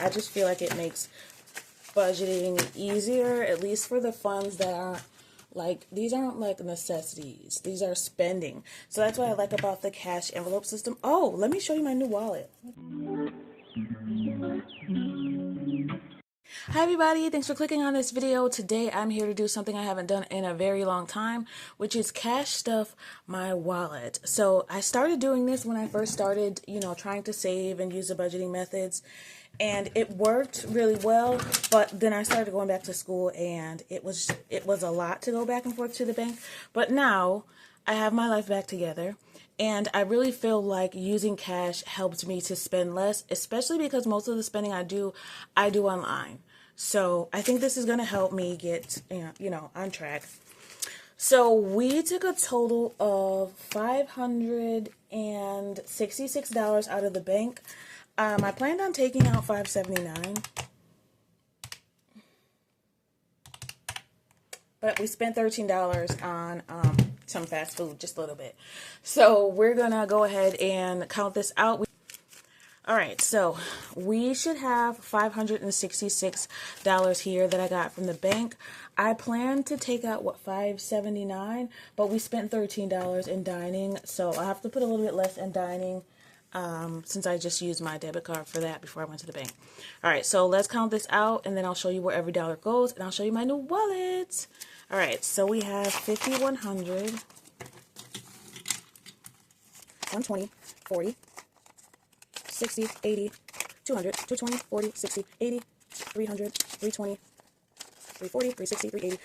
I just feel like it makes budgeting easier, at least for the funds that aren't like, these aren't like necessities. These are spending. So that's what I like about the cash envelope system. Oh, let me show you my new wallet. Hi everybody, thanks for clicking on this video. Today I'm here to do something I haven't done in a very long time, which is cash stuff my wallet. So I started doing this when I first started, trying to save and use the budgeting methods. And it worked really well, but then I started going back to school and it was a lot to go back and forth to the bank. But now I have my life back together. And I really feel like using cash helped me to spend less, especially because most of the spending I do online. So I think this is going to help me get, on track. So we took a total of $566 out of the bank. I planned on taking out $579. But we spent $13 on some fast food, just a little bit. So we're going to go ahead and count this out. All right, so we should have $566 here that I got from the bank. I planned to take out, $579, but we spent $13 in dining, so I have to put a little bit less in dining since I just used my debit card for that before I went to the bank. All right, so let's count this out, and then I'll show you where every dollar goes, and I'll show you my new wallet. All right, so we have 50, 100, 120, 40, 60, 80, 200, 220, 40, 60, 80, 300, 320, 340, 360, 380,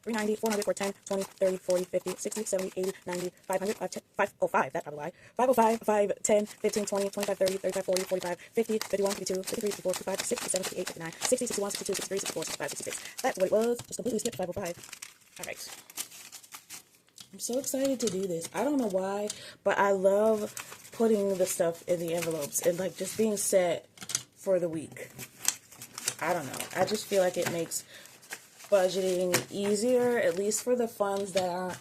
390, 400, 410, 20, 30, 40, 50, 60, 70, 80, 90, 500, 505, that probably why, 505, 5, 10, 15, 20, 25, 30, 35, 40, 45, 50, 51, 52, 53, 54, 55, 56, 57, 58, 59, 60, 61, 62, 63, 64, 65, 66. That's what it was. Just completely skipped 505. All right. I'm so excited to do this. I don't know why, but I love putting the stuff in the envelopes and like just being set for the week. I don't know. I just feel like it makes budgeting easier, at least for the funds that aren't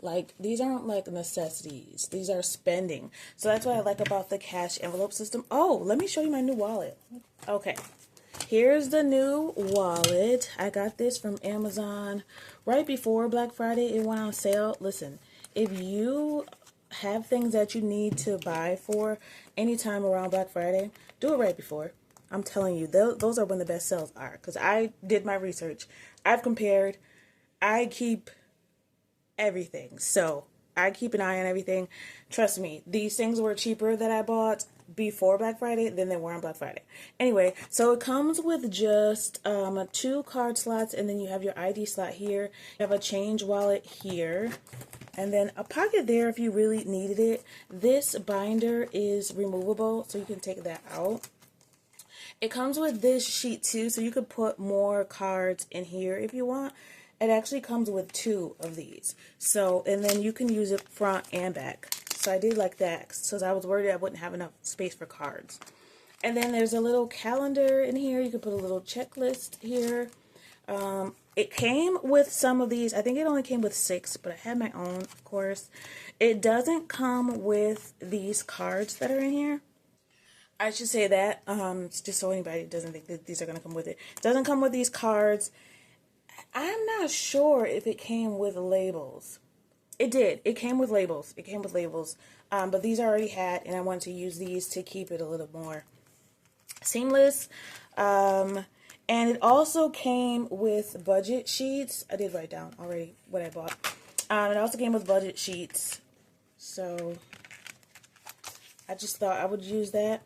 like, these aren't like necessities. These are spending. So that's what I like about the cash envelope system. Oh, let me show you my new wallet. Okay. Here's the new wallet. I got this from Amazon right before Black Friday. It went on sale. Listen, if you have things that you need to buy for anytime around Black Friday, do it right before. I'm telling you, those are when the best sales are. Because I did my research. I've compared. I keep everything. So I keep an eye on everything. Trust me, these things were cheaper that I bought before Black Friday than they were on Black Friday. Anyway, so it comes with just 2 card slots, and then you have your ID slot here. You have a change wallet here, and then a pocket there if you really needed it. This binder is removable, so you can take that out. It comes with this sheet too, so you could put more cards in here if you want. It actually comes with 2 of these. So, and then you can use it front and back. So I did like that, because I was worried I wouldn't have enough space for cards. And then there's a little calendar in here. You can put a little checklist here. It came with some of these. I think it only came with 6, but I had my own, of course. It doesn't come with these cards that are in here. I should say that, just so anybody doesn't think that these are going to come with it. It doesn't come with these cards. I'm not sure if it came with labels. It did. It came with labels. It came with labels. But these I already had, and I wanted to use these to keep it a little more seamless. And it also came with budget sheets. I did write down already what I bought. It also came with budget sheets. So I just thought I would use that.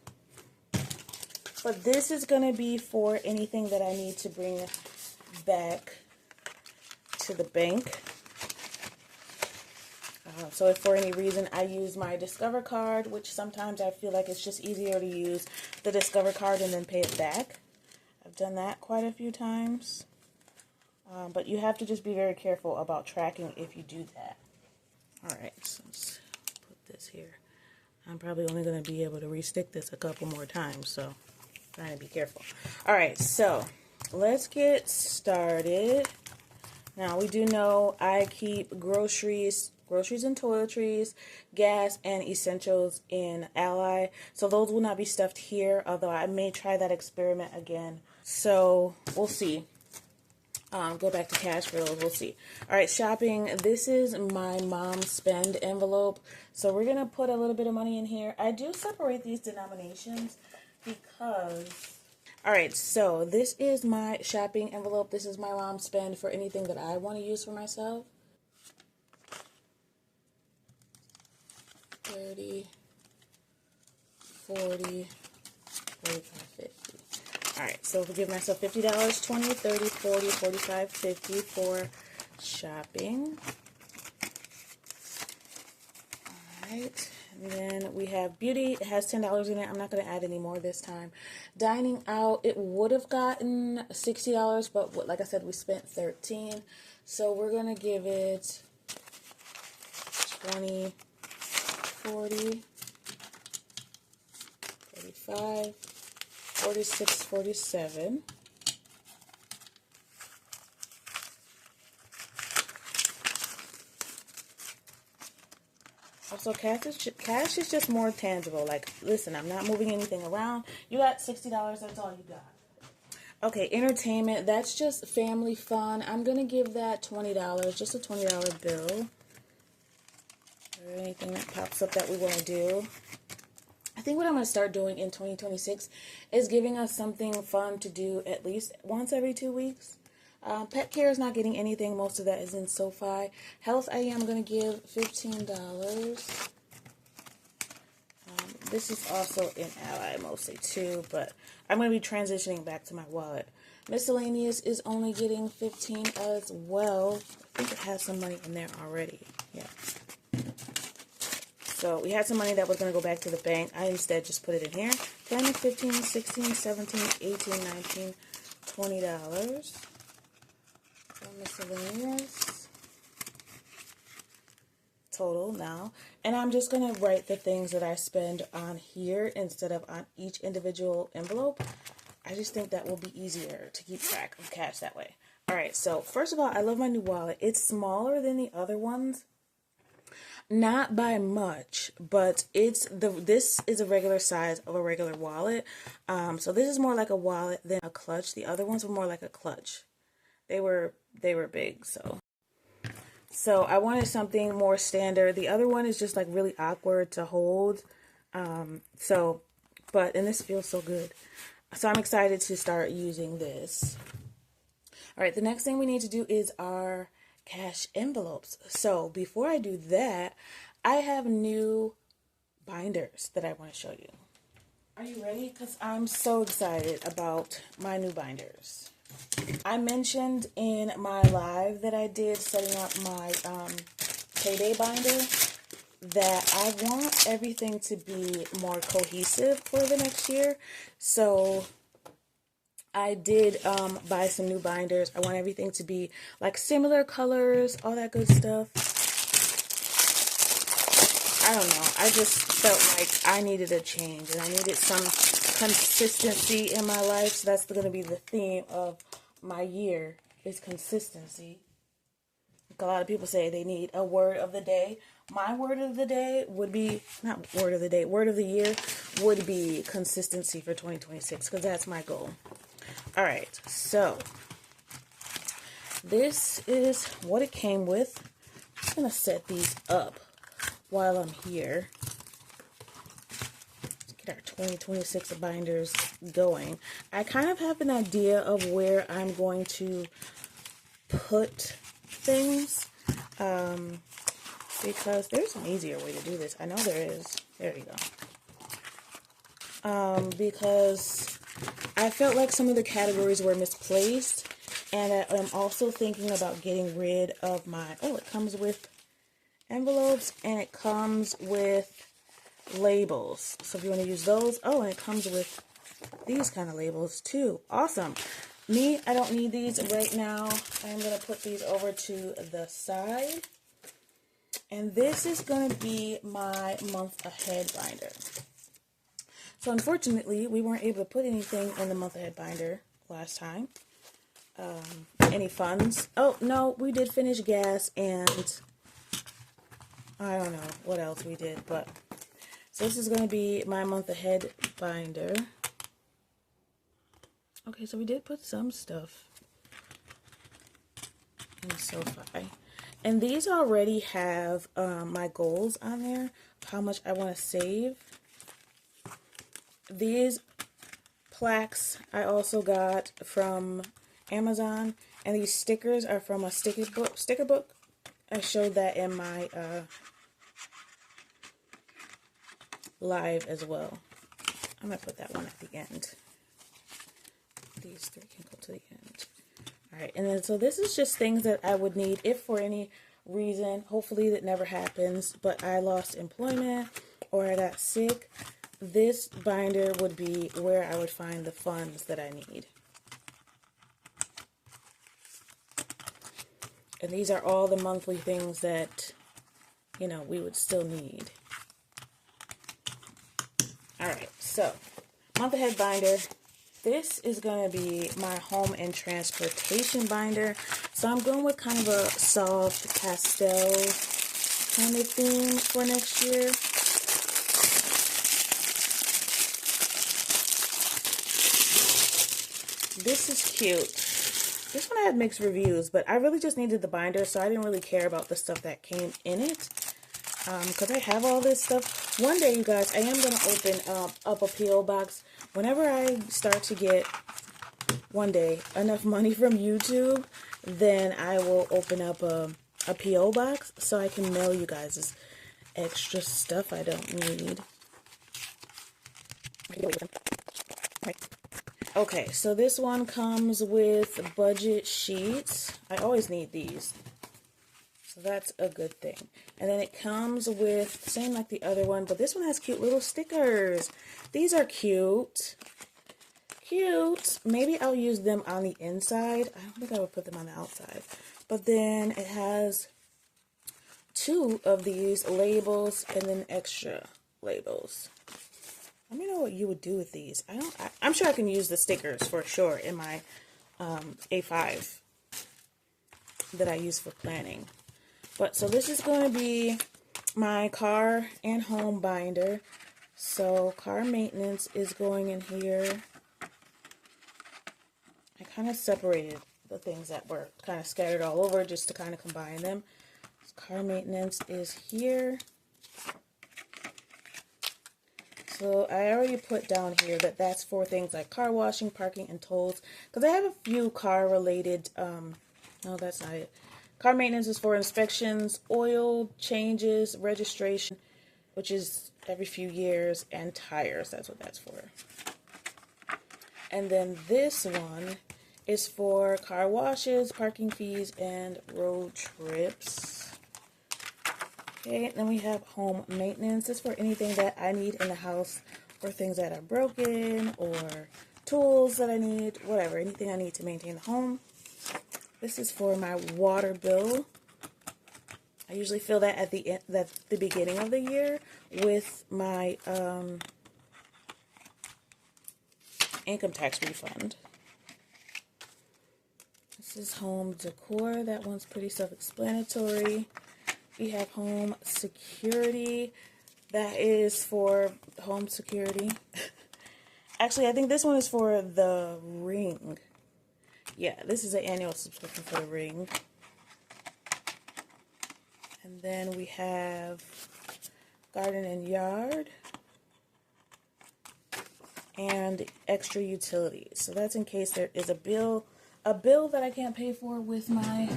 But this is going to be for anything that I need to bring back to the bank. So if for any reason I use my Discover card, which sometimes I feel like it's just easier to use the Discover card and then pay it back. I've done that quite a few times. But you have to just be very careful about tracking if you do that. Alright, so let's put this here. I'm probably only going to be able to restick this a couple more times, so trying to be careful. Alright, so let's get started. Now, we do know I keep groceries groceries and toiletries, gas, and essentials in Ally. So those will not be stuffed here, although I may try that experiment again. So we'll see. Go back to cash for those. We'll see. All right, shopping. This is my mom's spend envelope. So we're going to put a little bit of money in here. I do separate these denominations because... All right, so this is my shopping envelope. This is my mom's spend for anything that I want to use for myself. 30, 40, 45, 50. All right, so if I give myself $50, 20, 30, 40, 45, 50 for shopping. All right, and then we have beauty. It has $10 in it. I'm not going to add any more this time. Dining out, it would have gotten $60, but like I said, we spent $13. So we're going to give it 20, 40, 35, 46, 47. Also, cash is just more tangible. Like, listen, I'm not moving anything around. You got $60. That's all you got. Okay, entertainment. That's just family fun. I'm going to give that $20. Just a $20 bill. Or anything that pops up that we want to do. I think what I'm going to start doing in 2026 is giving us something fun to do at least once every 2 weeks. Pet care is not getting anything. Most of that is in SoFi. Health, I am going to give $15. This is also in Ally mostly too, but I'm going to be transitioning back to my wallet. Miscellaneous is only getting $15 as well. I think it has some money in there already. Yeah. So we had some money that was going to go back to the bank. I instead just put it in here. 10, 15, 16, 17, 18, 19, $20. Miscellaneous. Total now. And I'm just going to write the things that I spend on here instead of on each individual envelope. I just think that will be easier to keep track of cash that way. Alright, so first of all, I love my new wallet. It's smaller than the other ones. Not by much, but this is a regular size of a regular wallet. So this is more like a wallet than a clutch. The other ones were more like a clutch. They were big, so I wanted something more standard. The other one is just like really awkward to hold. And this feels so good. So I'm excited to start using this. All right, the next thing we need to do is our cash envelopes. So before I do that, I have new binders that I want to show you. Are you ready? Because I'm so excited about my new binders. I mentioned in my live that I did setting up my Payday binder that I want everything to be more cohesive for the next year. So I did buy some new binders. I want everything to be like similar colors, all that good stuff. I don't know. I just felt like I needed a change and I needed some consistency in my life. So that's going to be the theme of my year is consistency. Like a lot of people say they need a word of the day. My word of the day would be, not word of the day, word of the year would be consistency for 2026 because that's my goal. All right, so this is what it came with. I'm just going to set these up while I'm here. Let's get our 2026 binders going. I kind of have an idea of where I'm going to put things because there's an easier way to do this. I know there is. There you go. Because I felt like some of the categories were misplaced, and I'm also thinking about getting rid of my, it comes with envelopes, and it comes with labels. So if you want to use those, and it comes with these kind of labels too. Awesome. Me, I don't need these right now. I'm going to put these over to the side. And this is going to be my month ahead binder. So unfortunately, we weren't able to put anything in the month ahead binder last time. Any funds? Oh, no, we did finish gas and I don't know what else we did, but so this is going to be my month ahead binder. Okay, so we did put some stuff in SoFi. And these already have my goals on there, how much I want to save. These plaques I also got from Amazon, and these stickers are from a sticker book. I showed that in my live as well. I'm going to put that one at the end. These three can go to the end. Alright, and then so this is just things that I would need if for any reason, hopefully that never happens, but I lost employment or I got sick. This binder would be where I would find the funds that I need. And these are all the monthly things that, you know, we would still need. Alright, so month ahead binder. This is going to be my home and transportation binder. So I'm going with kind of a soft pastel kind of theme for next year. This is cute. This one had mixed reviews, but I really just needed the binder, so I didn't really care about the stuff that came in it. Because I have all this stuff. One day, you guys, I am going to open up a P.O. box. Whenever I start to get, one day, enough money from YouTube, then I will open up a P.O. box so I can mail you guys this extra stuff I don't need. Okay, so this one comes with budget sheets. I always need these. So that's a good thing. And then it comes with, same like the other one, but this one has cute little stickers. These are cute. Cute. Maybe I'll use them on the inside. I don't think I would put them on the outside. But then it has 2 of these labels and then extra labels. Let me know what you would do with these. I'm sure I can use the stickers for sure in my A5 that I use for planning. But so this is going to be my car and home binder. So car maintenance is going in here. I kind of separated the things that were kind of scattered all over just to kind of combine them. So car maintenance is here. So I already put down here that that's for things like car washing, parking, and tolls. Because I have a few car related, no, that's not it. Car maintenance is for inspections, oil changes, registration, which is every few years, and tires. That's what that's for. And then this one is for car washes, parking fees, and road trips. Okay, and then we have home maintenance. This is for anything that I need in the house, or things that are broken, or tools that I need, whatever, anything I need to maintain the home. This is for my water bill. I usually fill that at the beginning of the year with my income tax refund. This is home decor. That one's pretty self-explanatory. We have home security. That is for home security. Actually, I think this one is for the ring. Yeah, this is an annual subscription for the ring. And then we have garden and yard. And extra utilities. So that's in case there is a bill that I can't pay for with my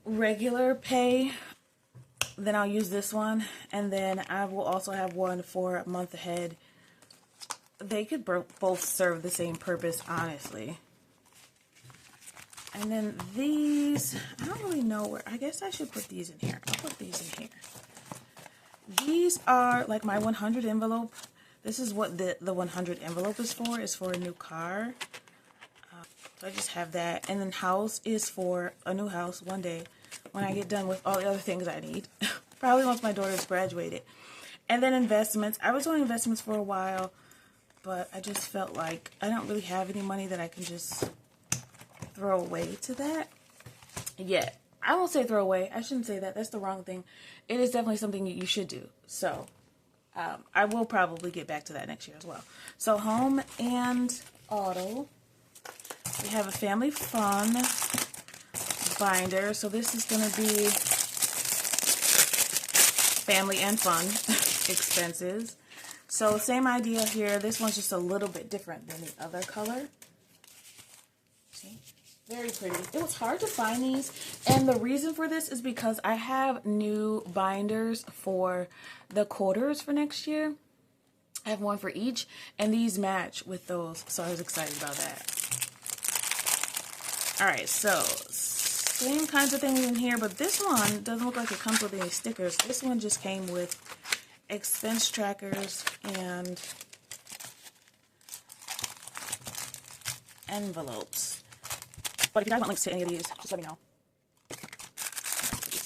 regular pay. Then I'll use this one. And then I will also have one for a month ahead. They could both serve the same purpose, honestly. And then these, I don't really know where, I guess I should put these in here. I'll put these in here. These are like my 100 envelope. This is what the 100 envelope is for a new car. So I just have that. And then house is for a new house one day when I get done with all the other things I need. Probably once my daughter's graduated. And then investments. I was doing investments for a while, but I just felt like I don't really have any money that I can just throw away to that yet. I won't say throw away. I shouldn't say that. That's the wrong thing. It is definitely something you should do. So I will probably get back to that next year as well. So home and auto. We have a family fun binder. So this is going to be family and fun expenses. So same idea here. This one's just a little bit different than the other color. See? Very pretty. It was hard to find these, and the reason for this is because I have new binders for the quarters for next year. I have one for each, and these match with those, so I was excited about that. Alright, so same kinds of things in here, but this one doesn't look like it comes with any stickers. This one just came with expense trackers and envelopes. But if you guys want links to any of these, just let me know.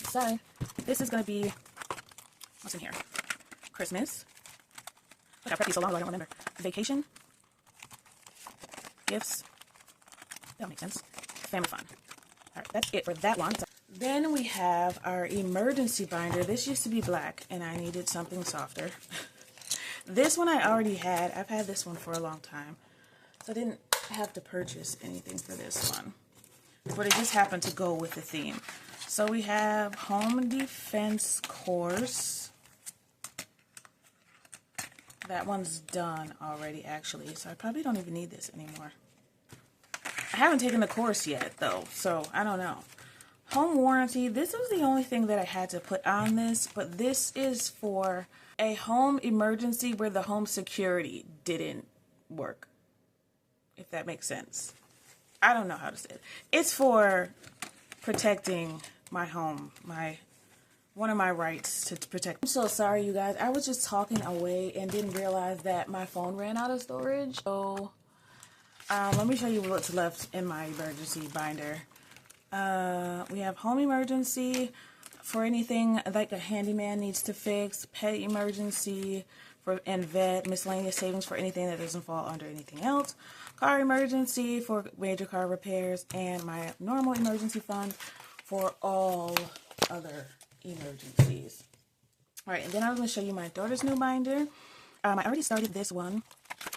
Aside, this is going to be, what's in here? Christmas. Look, I prepped these so long ago, I don't remember. Vacation. Gifts. That'll make sense. Family fun. Alright, that's it for that one. Then we have our emergency binder. This used to be black, and I needed something softer. This one I already had. I've had this one for a long time, so I didn't have to purchase anything for this one. But it just happened to go with the theme. So we have home defense course. That one's done already, actually, so I probably don't even need this anymore. I haven't taken the course yet, though, so I don't know. Home warranty. This was the only thing that I had to put on this, but this is for a home emergency where the home security didn't work, if that makes sense. I don't know how to say it. It's for protecting my home, one of my rights to protect. I'm so sorry, you guys. I was just talking away and didn't realize that my phone ran out of storage. So let me show you what's left in my emergency binder. We have home emergency for anything like a handyman needs to fix, pet emergency and vet, miscellaneous savings for anything that doesn't fall under anything else, car emergency for major car repairs, and my normal emergency fund for all other emergencies. Alright, and then I was going to show you my daughter's new binder. I already started this one.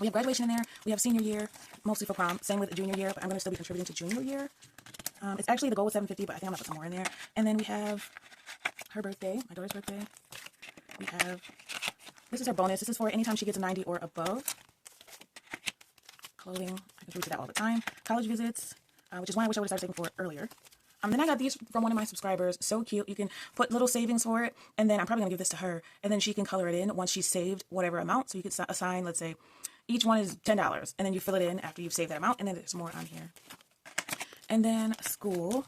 We have graduation in there. We have senior year, mostly for prom. Same with junior year, but I'm going to still be contributing to junior year. It's actually the goal was $750, but I think I'm going to put some more in there. And then we have her birthday, my daughter's birthday. We have, this is her bonus. This is for anytime she gets a 90 or above. Clothing, I contribute to that all the time. College visits, which is why I wish I would have started saving for it earlier. Then I got these from one of my subscribers. So cute. You can put little savings for it, and then I'm probably going to give this to her, and then she can color it in once she's saved whatever amount. So you could assign, let's say, each one is $10, and then you fill it in after you've saved that amount, and then there's more on here. And then school.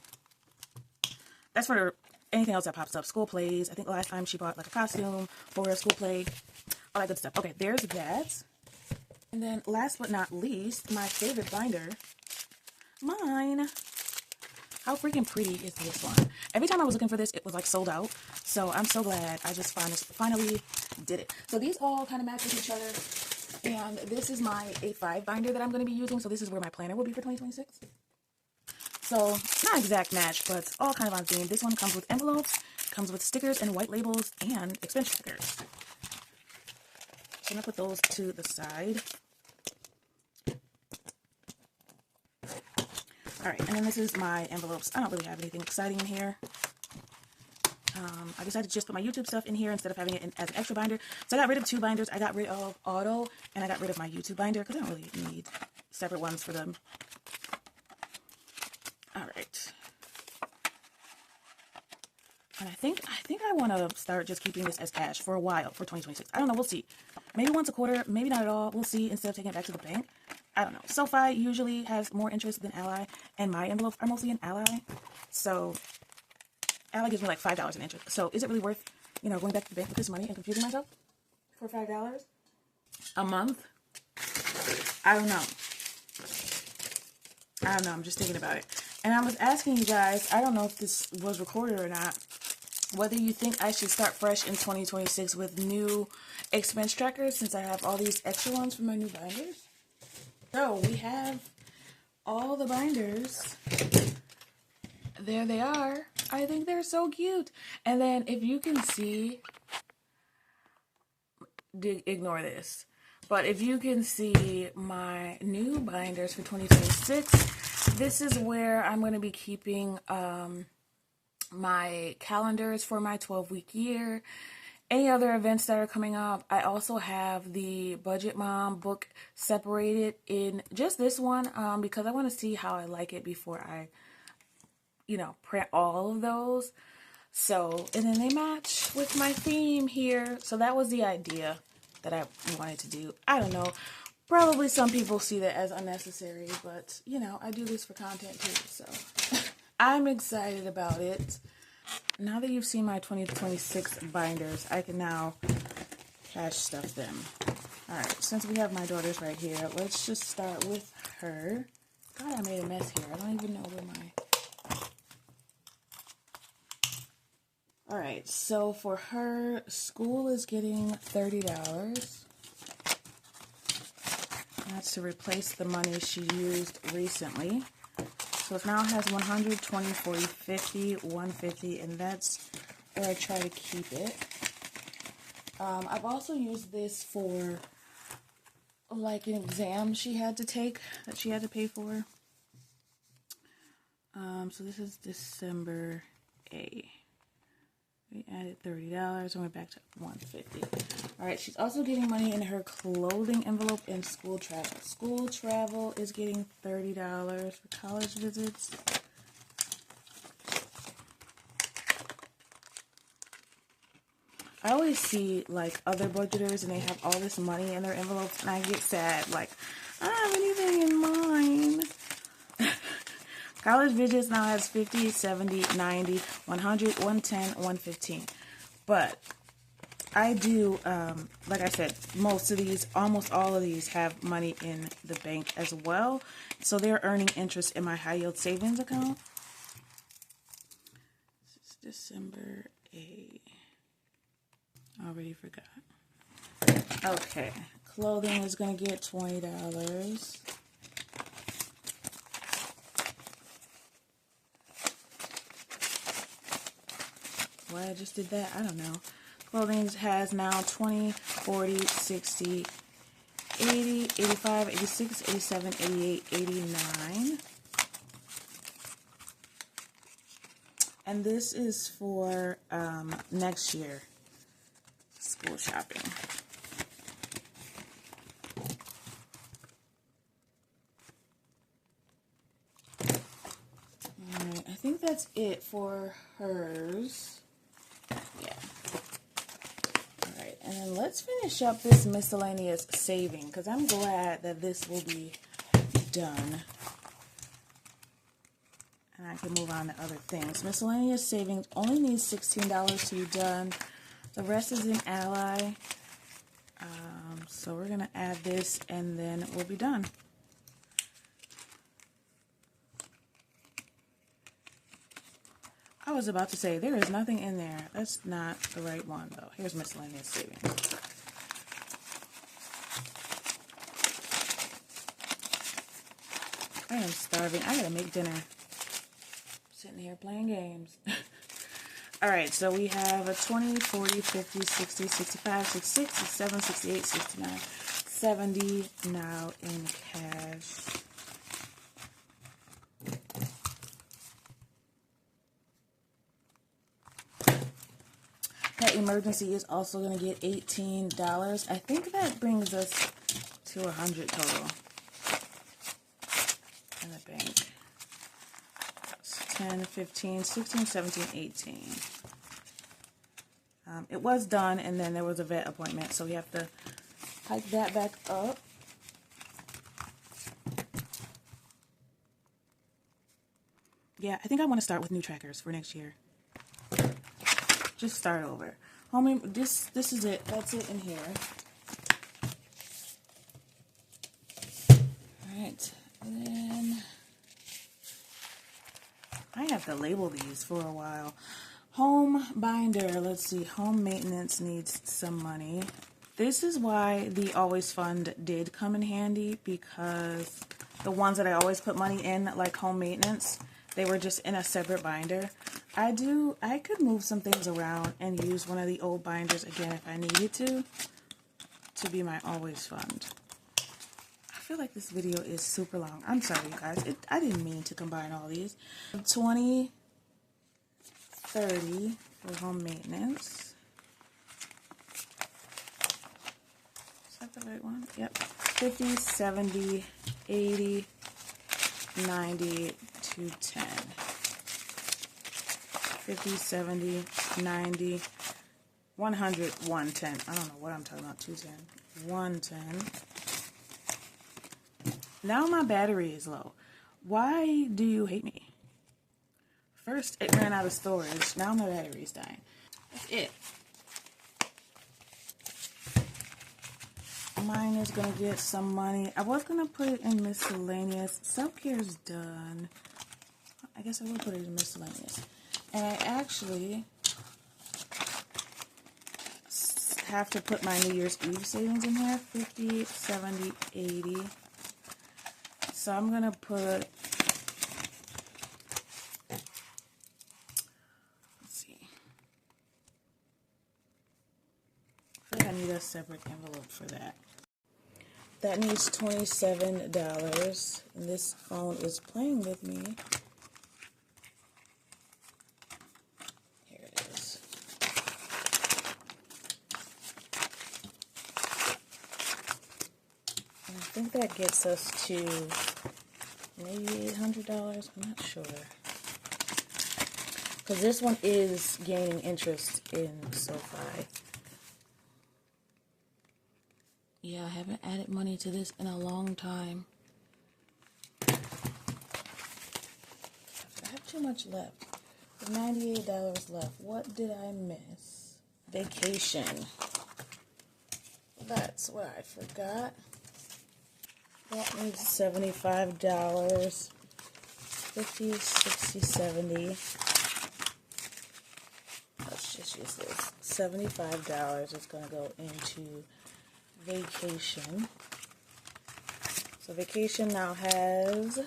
That's for anything else that pops up. School plays. I think last time she bought like a costume for a school play. All that good stuff. Okay, there's that. And then last but not least, my favorite binder. Mine. How freaking pretty is this one? Every time I was looking for this, it was like sold out. So I'm so glad I just finally did it. So these all kind of match with each other. And this is my A5 binder that I'm going to be using. So this is where my planner will be for 2026. So not exact match, but it's all kind of on theme. This one comes with envelopes, comes with stickers and white labels and expense trackers. So I'm going to put those to the side. Alright, and then this is my envelopes. I don't really have anything exciting in here. I decided to just put my YouTube stuff in here instead of having it as an extra binder. So I got rid of 2 binders. I got rid of auto, and I got rid of my YouTube binder because I don't really need separate ones for them. Alright. And I think I want to start just keeping this as cash for a while for 2026. I don't know. We'll see. Maybe once a quarter. Maybe not at all. We'll see instead of taking it back to the bank. I don't know. SoFi usually has more interest than Ally, and my envelopes are mostly in Ally. So Ally gives me like $5 in interest. So is it really worth, going back to the bank with this money and confusing myself for $5 a month? I don't know. I'm just thinking about it. And I was asking you guys, I don't know if this was recorded or not, whether you think I should start fresh in 2026 with new expense trackers since I have all these extra ones from my new binders. So we have all the binders. There they are. I think they're so cute. And then if you can see, ignore this, but if you can see my new binders for 2026, this is where I'm going to be keeping my calendars for my 12-week year, any other events that are coming up. I also have the Budget Mom book separated in just this one because I want to see how I like it before I, print all of those. So, and then they match with my theme here. So that was the idea that I wanted to do. I don't know. Probably some people see that as unnecessary, but, I do this for content too. So I'm excited about it. Now that you've seen my 2026 binders, I can now cash stuff them. Alright, since we have my daughters right here, let's just start with her. God, I made a mess here. I don't even know where my... Alright, so for her, school is getting $30. That's to replace the money she used recently. So it now has 100, 20, 40, 50, 150, and that's where I try to keep it. I've also used this for like an exam she had to take that she had to pay for. So this is December A. We added $30 and went back to $150. Alright, she's also getting money in her clothing envelope and school travel. School travel is getting $30 for college visits. I always see like other budgeters and they have all this money in their envelopes and I get sad. Like, I don't have anything in mine. College visits now has 50, 70, 90, 100, 110, 115. But I do, like I said, almost all of these have money in the bank as well. So they're earning interest in my high yield savings account. This is December 8. Already forgot. Okay. Clothing is going to get $20. Why I just did that, I don't know. Clothing has now 20, 40, 60, 80, 85, 86, 87, 88, 89. And this is for next year school shopping. Alright, I think that's it for hers. Yeah. Alright, and then let's finish up this miscellaneous saving because I'm glad that this will be done. And I can move on to other things. Miscellaneous savings only needs $16 to be done. The rest is in Ally. So we're going to add this and then we'll be done. I was about to say, there is nothing in there. That's not the right one, though. Here's miscellaneous savings. I am starving. I gotta make dinner. Sitting here playing games. Alright, so we have a 20, 40, 50, 60, 65, 66, 67, 68, 69, 70 now in cash. That emergency is also going to get $18. I think that brings us to 100 total in the bank. 10, 15, 16, 17, 18. It was done, and then there was a vet appointment, so we have to hike that back up. Yeah, I think I want to start with new trackers for next year. Just start over. Homie, this is it. That's it in here. Alright, and then I have to label these for a while. Home binder, let's see, home maintenance needs some money. This is why the Always Fund did come in handy, because the ones that I always put money in, like home maintenance, they were just in a separate binder. I could move some things around and use one of the old binders again if I needed to be my always fund. I feel like this video is super long. I'm sorry, you guys. I didn't mean to combine all these. 20, 30 for home maintenance. Is that the right one? Yep. 50, 70, 80, 90, 210. 50, 70, 90, 100, 110. I don't know what I'm talking about. 210. 110. Now my battery is low. Why do you hate me? First, it ran out of storage. Now my battery is dying. That's it. Mine is going to get some money. I was going to put it in miscellaneous. Self-care is done. I guess I will put it in miscellaneous. And I actually have to put my New Year's Eve savings in here. 50, 70, 80. So I'm going to put, let's see. I feel like I need a separate envelope for that. That needs $27. And this phone is playing with me. Here it is. And I think that gets us to maybe $800. I'm not sure. Because this one is gaining interest in SoFi. Yeah, I haven't added money to this in a long time. I have too much left. $98 left. What did I miss? Vacation. That's what I forgot. That needs $75. 50, 60, 70. Let's just use this. $75 is going to go into vacation. So vacation now has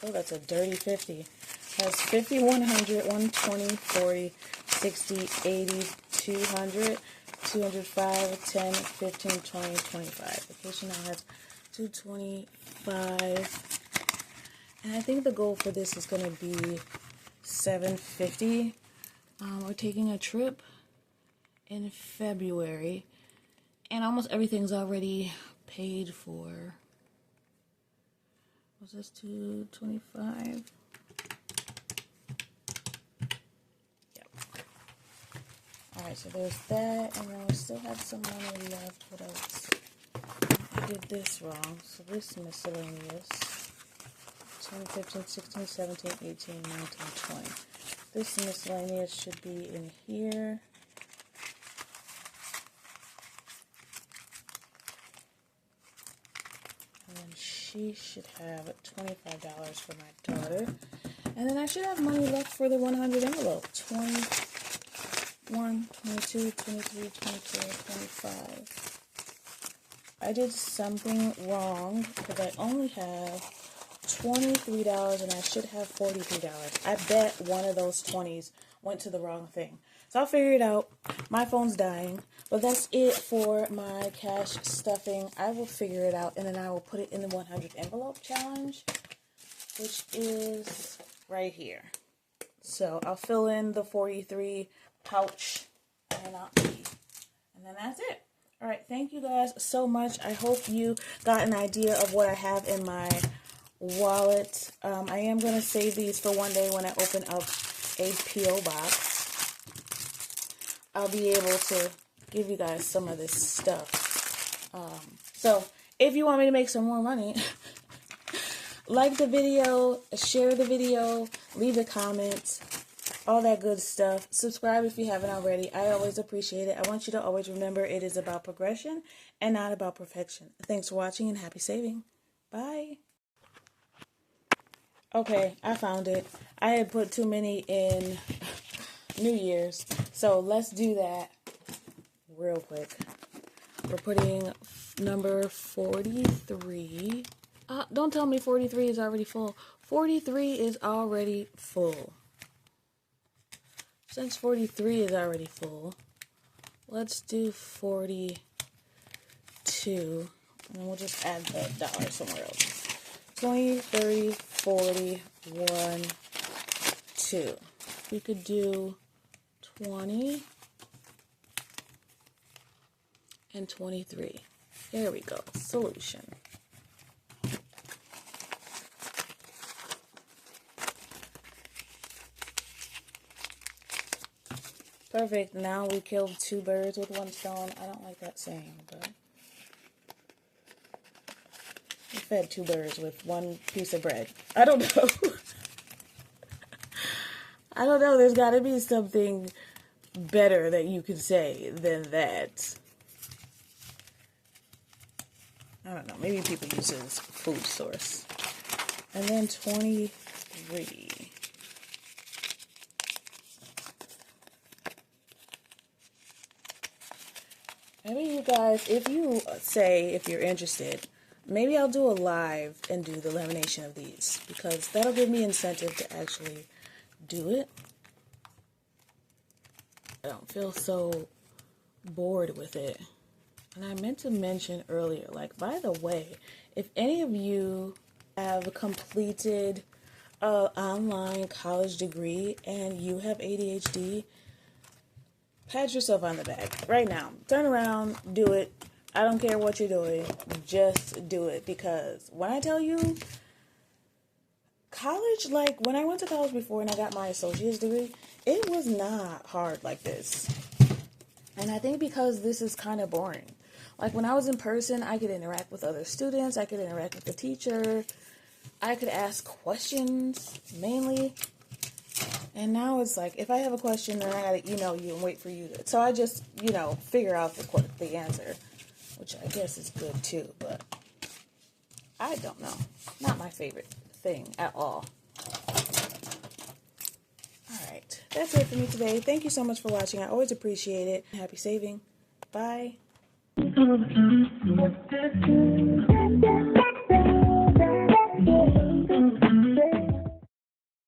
that's a dirty 50. Has 50, 100, 120, 40, 60, 80, 200, 205, 10, 15, 20, 25. Vacation now has 225. And I think the goal for this is going to be $750. We're taking a trip in February, and almost everything's already paid for. Was this $225? Yep. Alright, so there's that, and then we still have some money left. What else? I did this wrong, so this miscellaneous. 10, 15, 16, 17, 18, 19, 20. This miscellaneous should be in here. And then she should have $25 for my daughter. And then I should have money left for the 100 envelope. 21, 22, 23, 24, 25. I did something wrong because I only have $23 and I should have $43. I bet one of those 20s went to the wrong thing. So I'll figure it out. My phone's dying. But that's it for my cash stuffing. I will figure it out and then I will put it in the 100 envelope challenge, which is right here. So I'll fill in the 43 pouch and I'll leave. And then that's it. Alright, thank you guys so much. I hope you got an idea of what I have in my wallet. I am going to save these for one day when I open up a P.O. box. I'll be able to give you guys some of this stuff. So, if you want me to make some more money, like the video, share the video, leave a comment, all that good stuff. Subscribe if you haven't already. I always appreciate it. I want you to always remember it is about progression and not about perfection. Thanks for watching and happy saving. Bye. Okay, I found it. I had put too many in New Year's. So let's do that real quick. We're putting number 43. Don't tell me 43 is already full. 43 is already full. Since 43 is already full, let's do 42. And then we'll just add the dollar somewhere else. 20, 30, 40, 1, 2. We could do 20 and 23. There we go. Solution. Perfect. Now we killed 2 birds with 1 stone. I don't like that saying, but we fed 2 birds with 1 piece of bread. I don't know. I don't know. There's got to be something better that you can say than that. I don't know. Maybe people use it as food source. And then 23. Maybe you guys, if you're interested, maybe I'll do a live and do the lamination of these, because that'll give me incentive to actually do it. I don't feel so bored with it. And I meant to mention earlier, like, by the way, if any of you have completed an online college degree and you have ADHD, pat yourself on the back right now. Turn around, do it. I don't care what you're doing. Just do it. Because when I tell you, college, like when I went to college before and I got my associate's degree, it was not hard like this. And I think because this is kind of boring. Like when I was in person, I could interact with other students. I could interact with the teacher. I could ask questions mainly. And now it's like, if I have a question, then I gotta email you and wait for you to. So I just, figure out the answer, which I guess is good too, but I don't know. Not my favorite thing at all. Alright, that's it for me today. Thank you so much for watching. I always appreciate it. Happy saving. Bye.